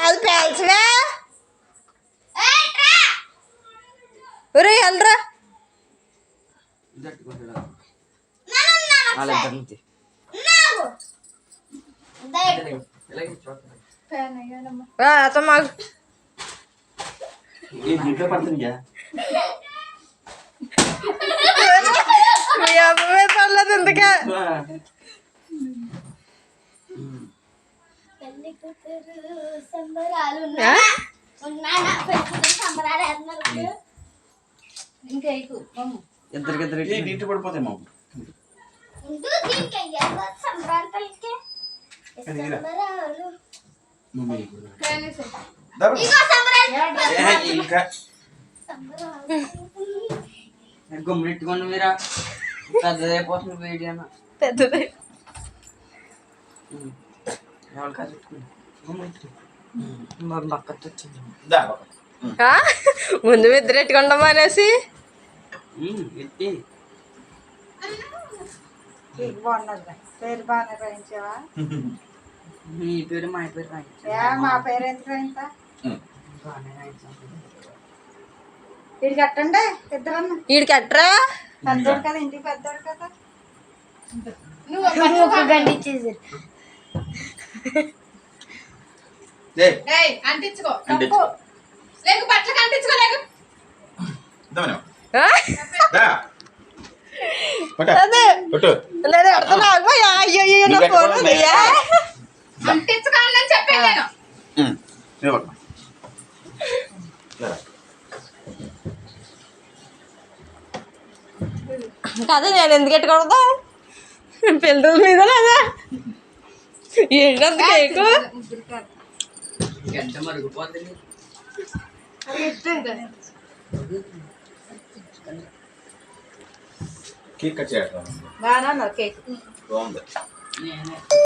అది పేల్చవే ఒరే వెళ్ళరా మాకు పర్లేదు ఇంతకే ఇద్దరికి పడిపోతాయి మాకు గుమ్మెట్టుకోండి మీరా పెద్దదైపోతుంది వేడి అన్న పెద్దది ముందు ఇద్దరు ఎట్టుకుంటామా అనేసి పేరు బాగానే రాయించావా? మీ పేరు మా పేరు మా పేరు ఎంత రాయించా? వీడికి కట్టండి ఇద్దరన్నా. వీడికి కట్టరా? పెద్దోడు కదా, ఇంటికి పెద్దోడు కదా. అంటించుకో లేకు బట్టలకు అంటించుకోలేకు. అంటించుకోవాలని చెప్పాను నేను. కదా నేను ఎందుకు ఎట్టుకూడదు పిల్లల మీద కదా ఏంటంత కేకు గంట మరుగుపోతుంది కేక్ కట్ చేస్తాను బాగా కేక్ బాగుంది.